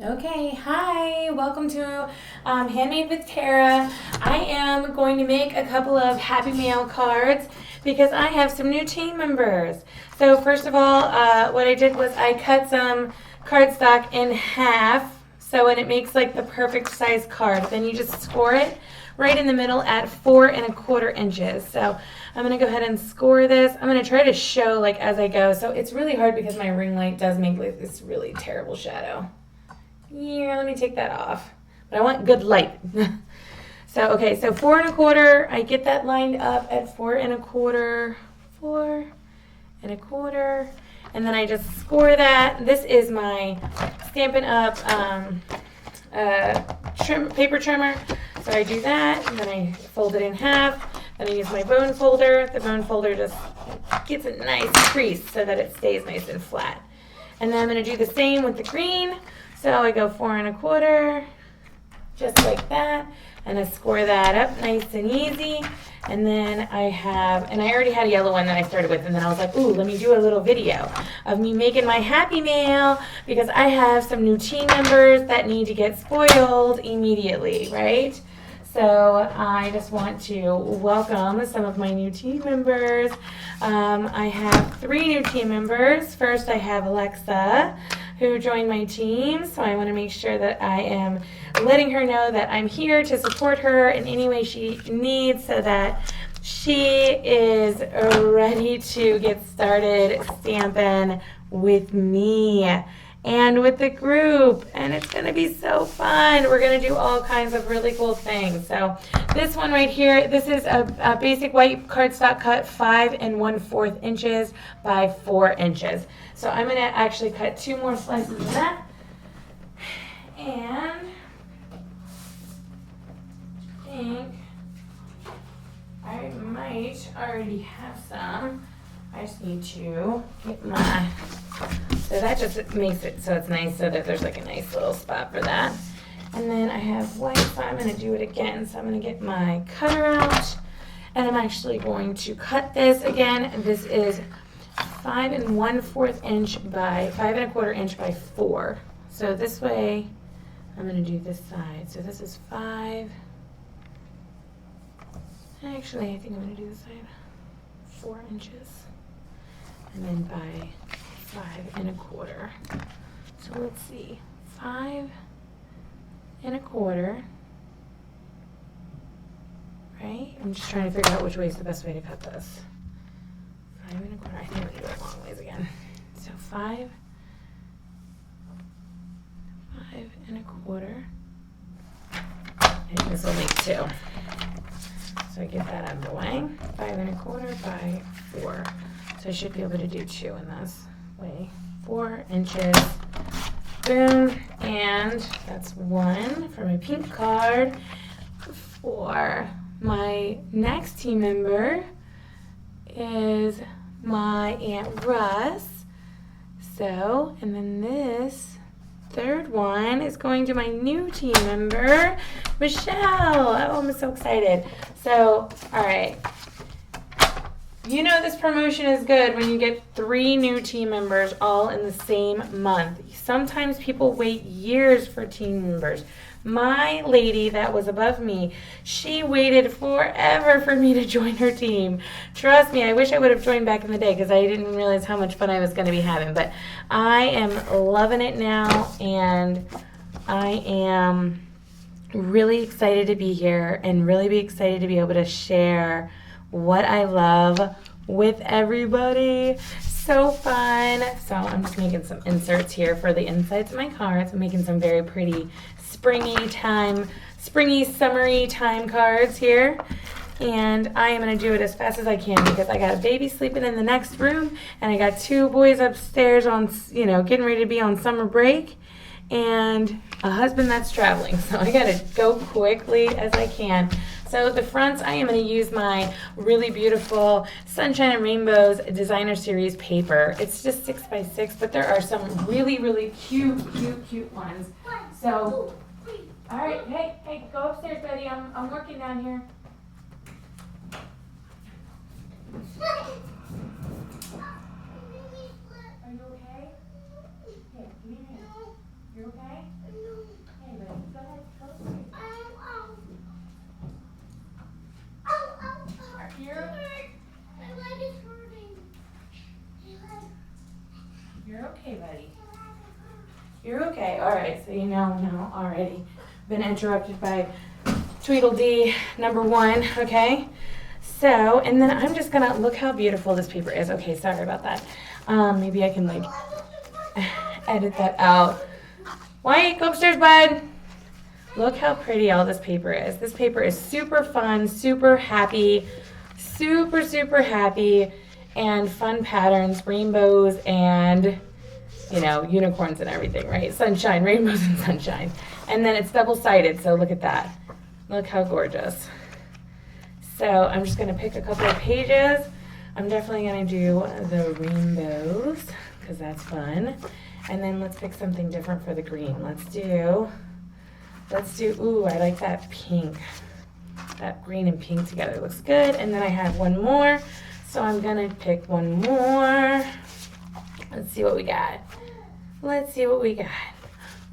Okay, hi, welcome to Handmade with Tara. I am going to make a couple of Happy Mail cards because I have some new team members. So first of all, what I did was I cut some cardstock in half so and it makes like the perfect size card. Then you just score it right in the middle at 4¼ inches. So I'm going to go ahead and score this. I'm going to try to show like as I go. So it's really hard because my ring light does make like this really terrible shadow. Yeah, let me take that off. But I want good light. So 4¼ I get that lined up at 4¼ 4¼ and then I just score that. This is my Stampin' Up paper trimmer. So I do that, and then I fold it in half. Then I use my bone folder. The bone folder just gets a nice crease so that it stays nice and flat. And then I'm going to do the same with the green. So I go 4¼ just like that, and I score that up nice and easy. And then I already had a yellow one that I started with, and then I was like, ooh, let me do a little video of me making my Happy Mail because I have some new team members that need to get spoiled immediately, right? So I just want to welcome some of my new team members. I have 3 new team members. First, I have Alexa, who joined my team. So I want to make sure that I am letting her know that I'm here to support her in any way she needs so that she is ready to get started stamping with me and with the group, and it's going to be so fun. We're going to do all kinds of really cool things. So this one right here, this is a basic white cardstock cut 5¼ inches by 4 inches. So I'm going to actually cut 2 more slices of that, and I think I might already have some. I just need to get my, so that just makes it so it's nice so that there's like a nice little spot for that. And then I have white, so I'm going to do it again. So I'm going to get my cutter out, and I'm actually going to cut this again. This is 5¼ inch by 5¼ inch by 4. So this way, I'm going to do this side. So this is 5. Actually, I think I'm going to do this side 4 inches. And then by 5¼ So let's see, 5¼ right? I'm just trying to figure out which way is the best way to cut this. 5¼ I think I'm gonna do it long ways again. So 5¼ and this will make 2. So I get that out of the way. 5¼ by 4. So I should be able to do 2 in this way. 4 inches. Boom. And that's 1 for my pink card. For my next team member is my Aunt Russ. So, and then this 3rd one is going to my new team member, Michelle. Oh, I'm so excited. So, all right. You know this promotion is good when you get 3 new team members all in the same month. Sometimes people wait years for team members. My lady that was above me, she waited forever for me to join her team. Trust me, I wish I would have joined back in the day because I didn't realize how much fun I was going to be having. But I am loving it now, and I am really excited to be here and really be excited to be able to share what I love with everybody. So fun. So I'm just making some inserts here for the insides of my cards. I'm making some very pretty springy, summery time cards here. And I am going to do it as fast as I can because I got a baby sleeping in the next room, and I got 2 boys upstairs on, getting ready to be on summer break, and a husband that's traveling. So I got to go quickly as I can. So the fronts, I am going to use my really beautiful Sunshine and Rainbows Designer Series paper. It's just 6 by 6, but there are some really, really cute ones. So, all right, hey, go upstairs, Betty. I'm working down here. Are you okay? Hey, give me your hand. You okay? You're okay, buddy. You're okay. All right, so you know now already. Been interrupted by Tweedledee #1, okay? So, and then I'm just gonna, look how beautiful this paper is. Okay, sorry about that. Maybe I can like edit that out. Wyatt, go upstairs, bud. Look how pretty all this paper is. This paper is super fun, super happy, super happy, and fun patterns, rainbows, and you know, unicorns and everything, right? Sunshine, rainbows and sunshine. And then it's double-sided, so look at that. Look how gorgeous. So I'm just gonna pick a couple of pages. I'm definitely gonna do the rainbows, because that's fun. And then let's pick something different for the green. Let's do, ooh, I like that pink. That green and pink together looks good. And then I have one more, so I'm gonna pick one more. Let's see what we got. Let's see what we got.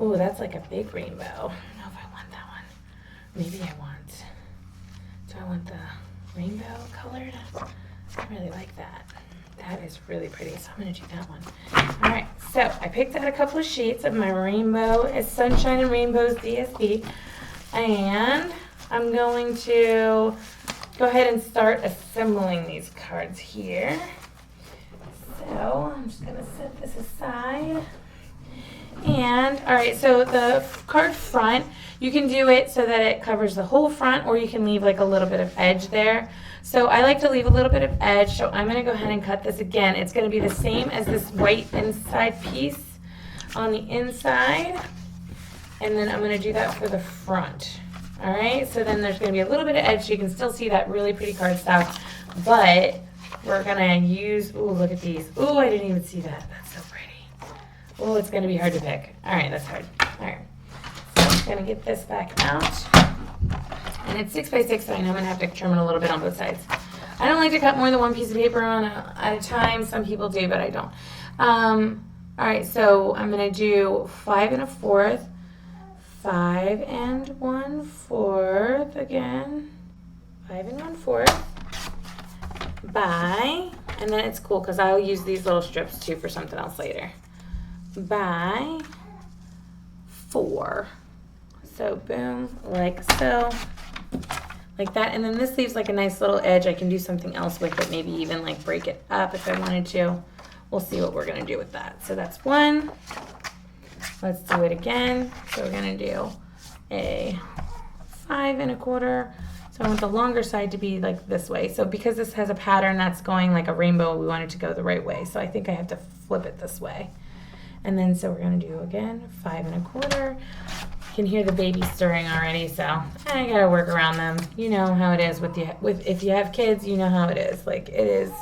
Ooh, that's like a big rainbow. I don't know if I want that one. Maybe I want, do I want the rainbow colored? I really like that. That is really pretty, so I'm gonna do that one. All right, so I picked out a couple of sheets of my rainbow, Sunshine and Rainbows DSB, and I'm going to go ahead and start assembling these cards here. So I'm just gonna set this aside. And all right, so the card front, you can do it so that it covers the whole front, or you can leave like a little bit of edge there. So I like to leave a little bit of edge, so I'm gonna go ahead and cut this again. It's gonna be the same as this white inside piece on the inside, and then I'm gonna do that for the front. All right, so then there's gonna be a little bit of edge, so you can still see that really pretty cardstock, but we're gonna use, ooh, look at these. Ooh, I didn't even see that. That's so pretty. Oh, it's gonna be hard to pick. All right, that's hard. All right, so I'm just gonna get this back out. And it's 6 by 6, so I know I'm gonna have to trim it a little bit on both sides. I don't like to cut more than one piece of paper at a time. Some people do, but I don't. All right, so I'm gonna do 5 1/4, 5 1/4 again, 5 1/4 by, and then it's cool because I'll use these little strips too for something else later, by 4. So boom, like so, like that. And then this leaves like a nice little edge. I can do something else with it, maybe even like break it up if I wanted to. We'll see what we're gonna do with that. So that's one. Let's do it again. So we're gonna do a 5 1/4. So I want the longer side to be like this way. So because this has a pattern that's going like a rainbow, we want it to go the right way. So I think I have to flip it this way. And then so we're gonna do again 5 1/4. You can hear the baby stirring already, so I gotta work around them. You know how it is with if you have kids, you know how it is. Like it is,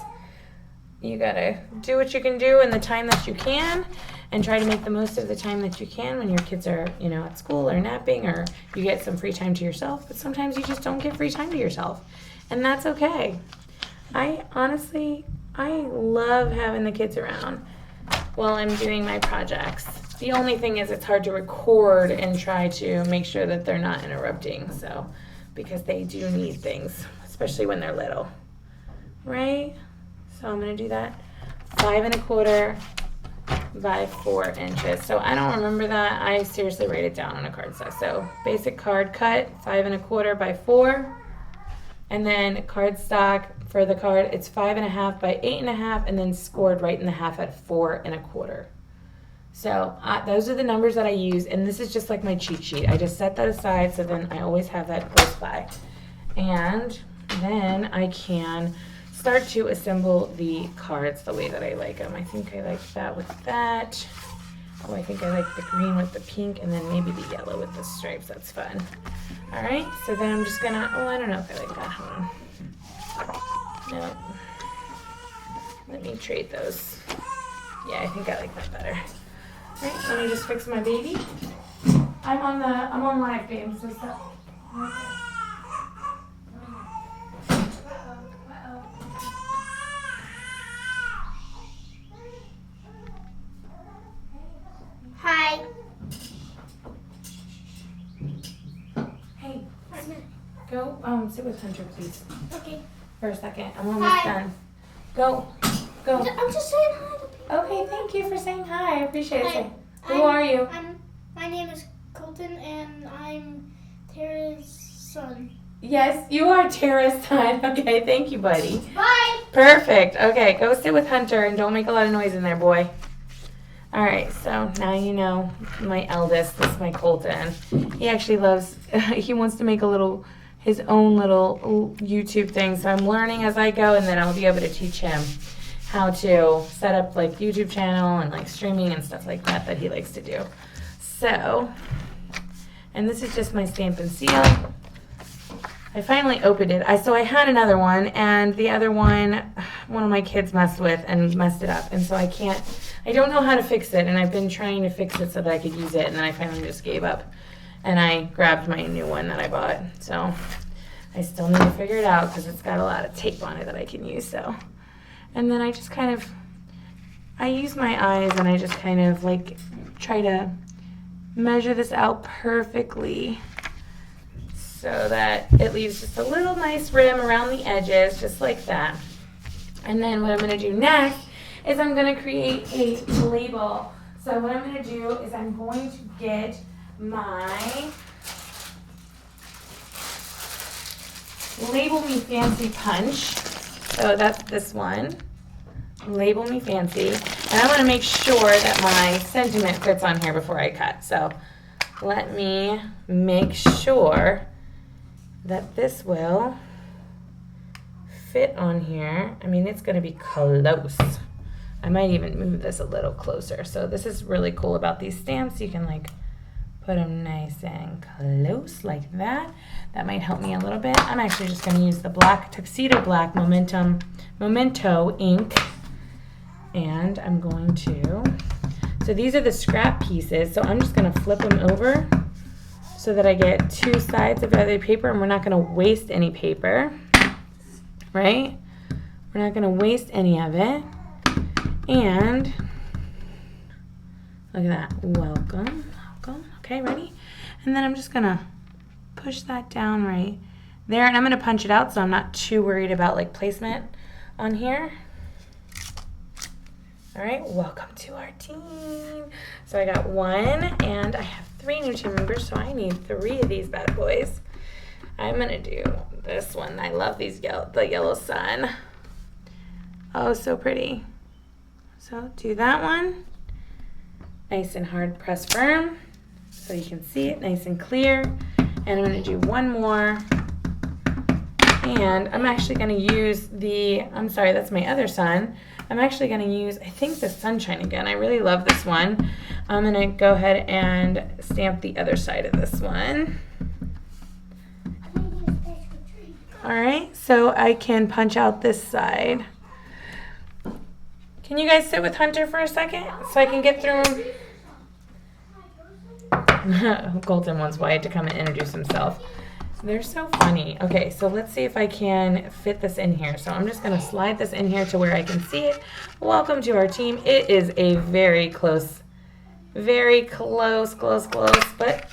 you gotta do what you can do in the time that you can, and try to make the most of the time that you can when your kids are, you know, at school or napping, or you get some free time to yourself. But sometimes you just don't get free time to yourself, and that's okay. I love having the kids around while I'm doing my projects. The only thing is it's hard to record and try to make sure that they're not interrupting, so, because they do need things, especially when they're little, right? So I'm gonna do that 5 1/4 by 4 inches. So I don't remember that. I seriously write it down on a cardstock. So basic card cut, 5 1/4 by 4. And then cardstock for the card, it's 5 1/2 by 8 1/2, and then scored right in the half at 4 1/4. So those are the numbers that I use, and this is just like my cheat sheet. I just set that aside so then I always have that close by. And then I can start to assemble the cards the way that I like them. I think I like that with that. Oh, I think I like the green with the pink, and then maybe the yellow with the stripes. That's fun. All right, so then I'm just gonna, oh, I don't know if I like that. Hold on. No. Let me trade those. Yeah, I think I like that better. All right, let me just fix my baby. I'm on live, babe, so stop. Okay. Hi. Hey, go sit with Hunter, please. Okay. For a second. I'm almost done. Go. I'm just saying hi to people. Okay, thank you for saying hi. I appreciate it. Hi. Who are you? My name is Colton, and I'm Tara's son. Yes, you are Tara's son. Okay, thank you, buddy. Bye. Perfect. Okay, go sit with Hunter and don't make a lot of noise in there, boy. All right, so now you know my eldest. This is my Colton. He actually loves, he wants to make his own little YouTube thing. So I'm learning as I go, and then I'll be able to teach him how to set up like YouTube channel and like streaming and stuff like that he likes to do. So, and this is just my Stampin' Seal. I finally opened it. So I had another one, and the other one of my kids messed with and messed it up. And so I don't know how to fix it, and I've been trying to fix it so that I could use it, and then I finally just gave up. And I grabbed my new one that I bought. So I still need to figure it out because it's got a lot of tape on it that I can use. So, and then I just I use my eyes and I just kind of like try to measure this out perfectly, so that it leaves just a little nice rim around the edges, just like that. And then what I'm going to do next is I'm going to create a label. So what I'm going to do is I'm going to get my Label Me Fancy punch. So that's this one. Label Me Fancy. And I want to make sure that my sentiment fits on here before I cut. So let me make sure that this will fit on here. I mean, it's going to be close. I might even move this a little closer. So this is really cool about these stamps. You can like put them nice and close like that. That might help me a little bit. I'm actually just going to use the black Tuxedo Black Memento ink. And I'm going to, so these are the scrap pieces. So I'm just going to flip them over so that I get two sides of other paper, and we're not going to waste any paper, right? We're not going to waste any of it. And look at that. Welcome. Okay, ready? And then I'm just going to push that down right there, and I'm going to punch it out so I'm not too worried about like placement on here. All right, welcome to our team. So I got one, and I have 3 new team members, so I need 3 of these bad boys. I'm gonna do this one. I love these the yellow sun. Oh, so pretty. So do that one. Nice and hard, press firm, so you can see it nice and clear. And I'm gonna do one more. And I'm actually gonna use I'm sorry, that's my other sun. I'm actually going to use, I think, the Sunshine again. I really love this one. I'm going to go ahead and stamp the other side of this one. All right, so I can punch out this side. Can you guys sit with Hunter for a second so I can get through him? Colton wants Wyatt to come and introduce himself. They're so funny. Okay, so let's see if I can fit this in here. So I'm just going to slide this in here to where I can see it. Welcome to our team. It is a very close, but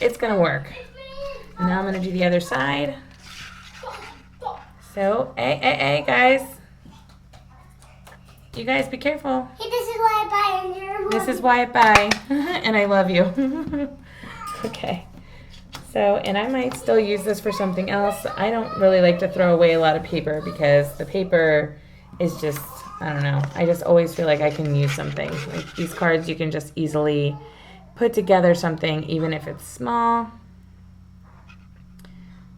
it's going to work. Now I'm going to do the other side. So, hey, guys. You guys be careful. Hey, this is Wyatt Bye, and you're This is Wyatt Bye, and I love you. Okay. So, and I might still use this for something else. I don't really like to throw away a lot of paper because the paper is just, I don't know. I just always feel like I can use something. Like these cards, you can just easily put together something, even if it's small.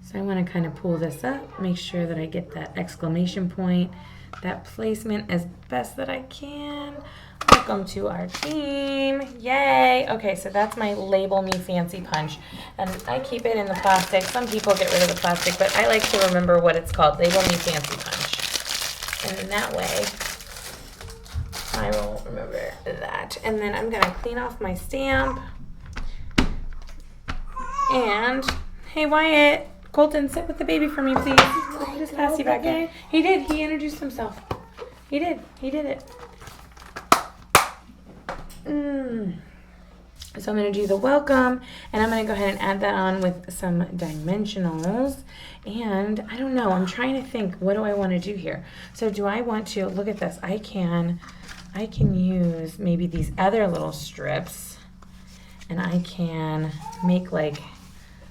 So I want to kind of pull this up, make sure that I get that exclamation point, that placement as best that I can. Welcome to our team. Yay. Okay, so that's my Label Me Fancy punch. And I keep it in the plastic. Some people get rid of the plastic, but I like to remember what it's called, Label Me Fancy punch. And in that way, I will remember that. And then I'm going to clean off my stamp. And, hey, Wyatt, Colton, sit with the baby for me, please. I'll just pass you back in. He did. He introduced himself. He did it. So I'm going to do the welcome, and I'm going to go ahead and add that on with some dimensionals. And I don't know, I'm trying to think, what do I want to do here? So do I want to, look at this, I can I can use maybe these other little strips, and I can make like,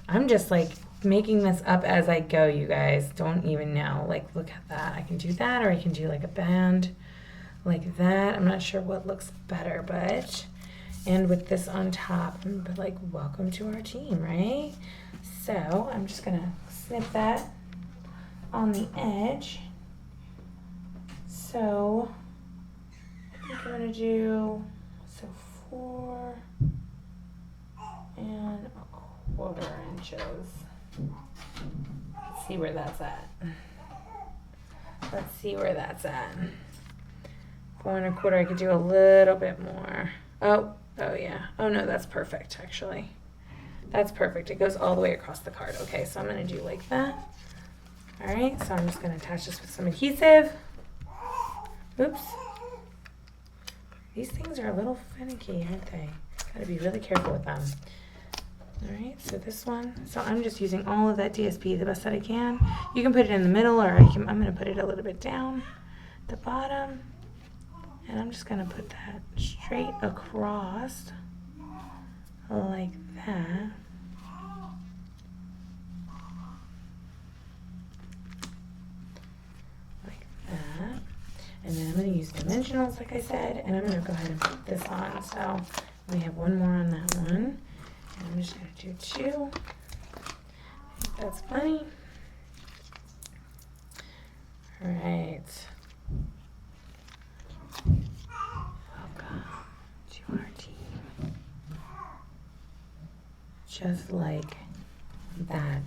I'm just like making this up as I go, you guys. Don't even know. Like, look at that. I can do that, or I can do like a band like that. I'm not sure what looks better, but, and with this on top, but like, welcome to our team, right? So I'm just gonna snip that on the edge. So I think I'm gonna do, so 4 1/4 inches. Let's see where that's at. Let's see where that's at. 4 1/4, I could do a little bit more. Oh yeah. Oh no, that's perfect actually. That's perfect. It goes all the way across the card. Okay, so I'm gonna do like that. All right, so I'm just gonna attach this with some adhesive. Oops. These things are a little finicky, aren't they? Gotta be really careful with them. All right, so this one. So I'm just using all of that DSP the best that I can. You can put it in the middle, or I'm gonna put it a little bit down at the bottom. And I'm just gonna put that straight across like that. Like that. And then I'm going to use dimensionals, like I said, and I'm going to go ahead and put this on. So we have one more on that one. And I'm just going to do 2. I think that's plenty. All right. Welcome to our team. Just like that.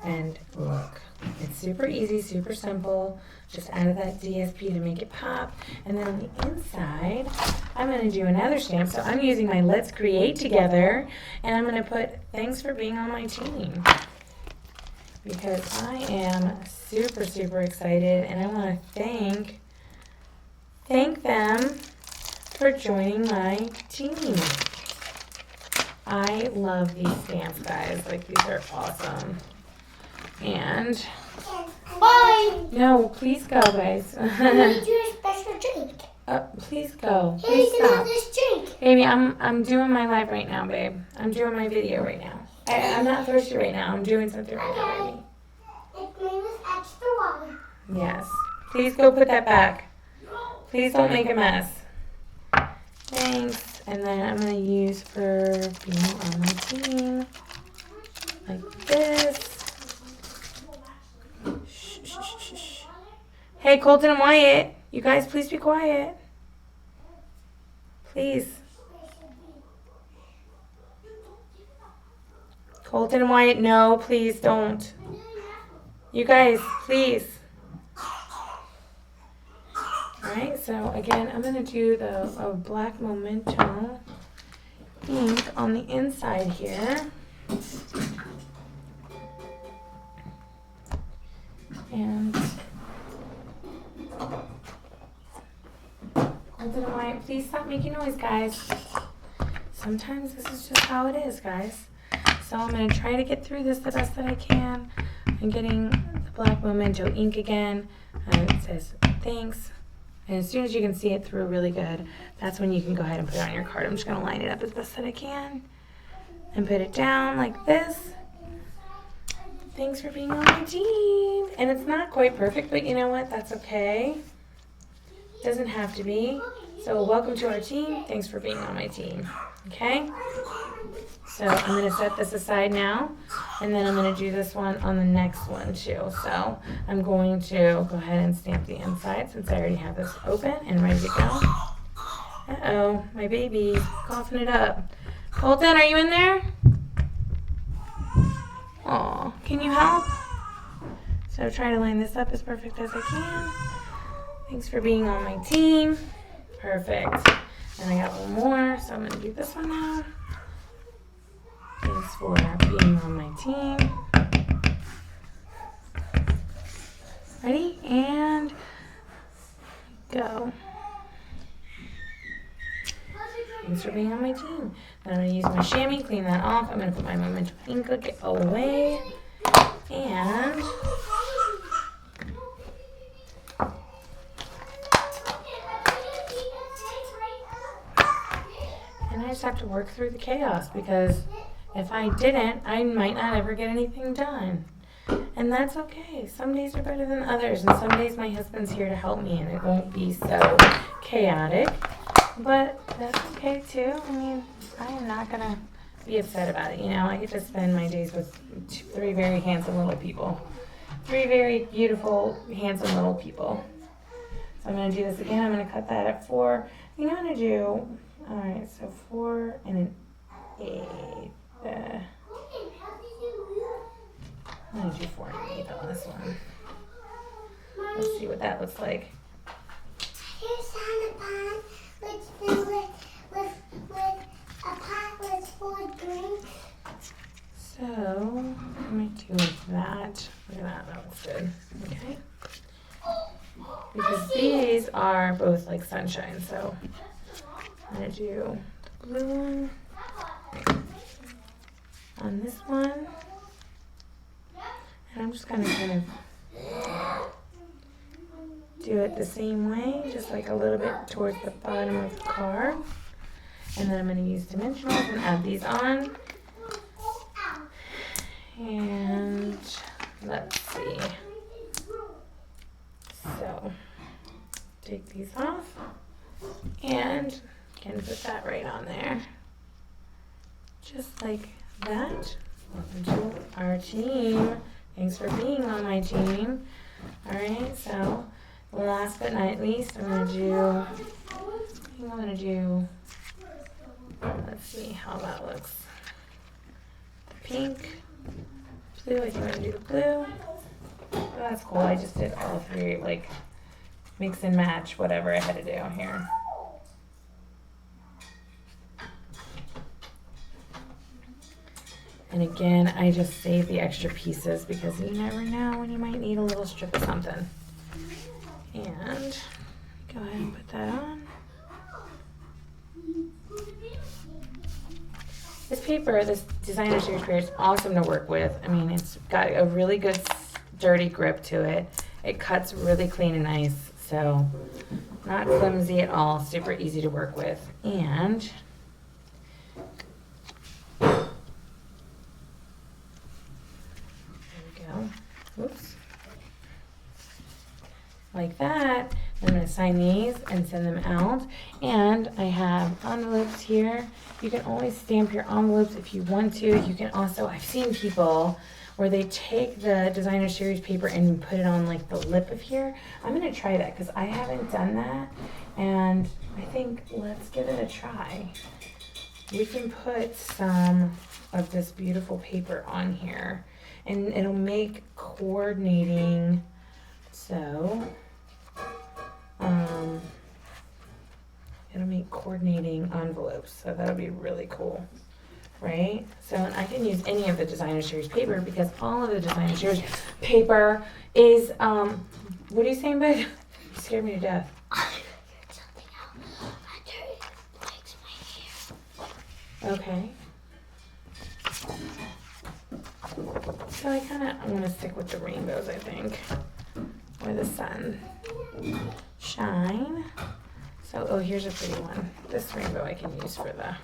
And look, it's super easy, super simple. Just add that DSP to make it pop. And then on the inside, I'm going to do another stamp. So I'm using my Let's Create Together, and I'm going to put thanks for being on my team. Because I am super, super excited, and I want to thank them for joining my team. I love these stamps, guys. Like, these are awesome. And Bye. no, please go, guys. I'm gonna do a special drink. Please go. Hey, Please you can have stop. this drink. Baby, I'm doing my live right now, babe. I'm doing my video right now. I'm not thirsty right now. I'm doing something right now, baby. It's made with extra water. Yes. Please go put that back. Please don't make a mess. Thanks. And then I'm going to use for being on my team. Like this. Shh, shh, shh, shh. Hey, Colton and Wyatt. You guys, please be quiet. Please. Colton and Wyatt, no, please don't. You guys, please. Alright, so again, I'm going to do the black Memento ink on the inside here. And Colton and Wyatt, please stop making noise, guys. Sometimes this is just how it is, guys. So I'm going to try to get through this the best that I can. I'm getting the black Memento ink again. It says thanks. And as soon as you can see it through really good, that's when you can go ahead and put it on your card. I'm just going to line it up as best that I can and put it down like this. Thanks for being on my team. And it's not quite perfect, but you know what? That's okay. Doesn't have to be. So welcome to our team. Thanks for being on my team. Okay? So I'm going to set this aside now, and then I'm going to do this one on the next one too. So I'm going to go ahead and stamp the inside since I already have this open and ready to go. Uh-oh, my baby's coughing it up. Colton, are you in there? Aw, can you help? So try to line this up as perfect as I can. Thanks for being on my team. Perfect. And I got one more, so I'm going to do this one now. Thanks for being on my team. Ready? And go. Thanks for being on my team. Then I'm going to use my chamois, clean that off. I'm going to put my Memento ink away. And just have to work through the chaos, because if I didn't, I might not ever get anything done. And that's okay. Some days are better than others, and some days my husband's here to help me and it won't be so chaotic. But that's okay too. I mean, I am not gonna be upset about it. You know, I get to spend my days with three very handsome little people. Three very beautiful, handsome little people. So I'm gonna do this again. I'm gonna cut that at 4. I'm gonna do, alright, so 4 and an 8. I'm gonna do 4 and an 8 on this one. Let's see what that looks like. Here's Santa Pan. Let's fill it with a pot with 4 drinks. So, what am I do with that? Look at that, that looks good. Okay. Because these are both like sunshine, so I'm gonna do the blue one on this one. And I'm just gonna kind of do it the same way, just like a little bit towards the bottom of the card. And then I'm gonna use dimensionals and add these on. And let's see. So take these off and can put that right on there. Just like that. Welcome to our team. Thanks for being on my team. Alright, so last but not least, I'm gonna do, let's see how that looks. The pink, blue, I think I'm gonna do the blue. Oh, that's cool, I just did all 3, like, mix and match whatever I had to do here. And again, I just save the extra pieces because you never know when you might need a little strip of something. And go ahead and put that on. This paper, this designer series paper, is awesome to work with. I mean, it's got a really good sturdy grip to it. It cuts really clean and nice, so not flimsy at all, super easy to work with. And oops, like that. I'm going to sign these and send them out. And I have envelopes here. You can always stamp your envelopes if you want to. You can also, I've seen people where they take the designer series paper and put it on like the lip of here. I'm going to try that because I haven't done that. And I think let's give it a try. We can put some of this beautiful paper on here. And it'll make coordinating, so, it'll make coordinating envelopes, so that'll be really cool, right? So, and I can use any of the designer series paper because all of the designer series paper is, what are you saying, bud? You scared me to death. Okay. So I kind of want to stick with the rainbows, I think, or the sun. Shine. So, oh, here's a pretty one. This rainbow I can use for the,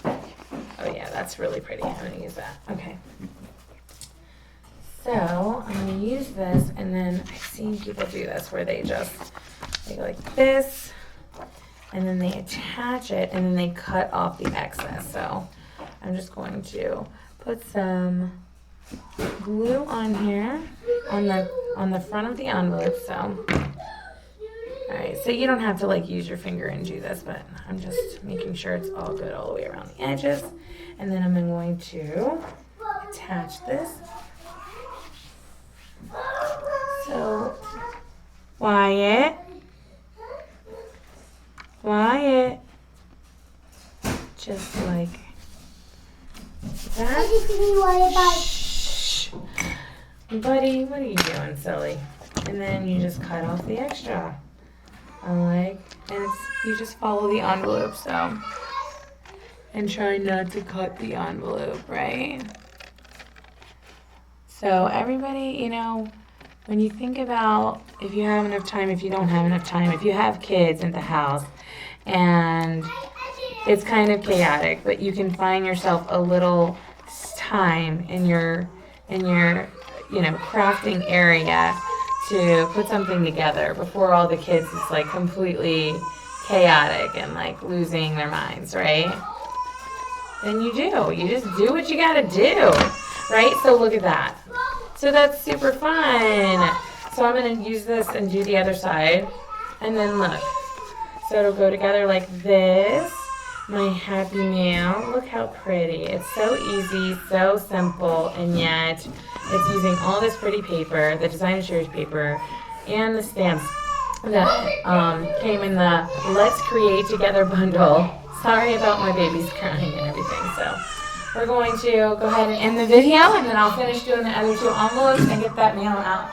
oh yeah, that's really pretty. I'm going to use that. Okay. So I'm going to use this, and then I've seen people do this where they just, they go like this, and then they attach it, and then they cut off the excess. So I'm just going to put some glue on here on the front of the envelope. So alright, so you don't have to like use your finger and do this, but I'm just making sure it's all good all the way around the edges. And then I'm going to attach this. So Wyatt, just like that. Shh. Buddy, what are you doing, silly? And then you just cut off the extra. And you just follow the envelope, so. And try not to cut the envelope, right? So everybody, you know, when you think about if you have enough time, if you don't have enough time, if you have kids at the house, and it's kind of chaotic, but you can find yourself a little time in your crafting area to put something together before all the kids is like completely chaotic and like losing their minds, right? Then you just do what you gotta do, right? So look at that. So that's super fun. So I'm gonna use this and do the other side, and then look. So it'll go together like this. My happy meal. Look how pretty. It's so easy, so simple, and yet it's using all this pretty paper, the designer series paper, and the stamps that came in the Let's Create Together bundle. Sorry about my babies crying and everything. So we're going to go ahead and end the video, and then I'll finish doing the other two envelopes and get that mail out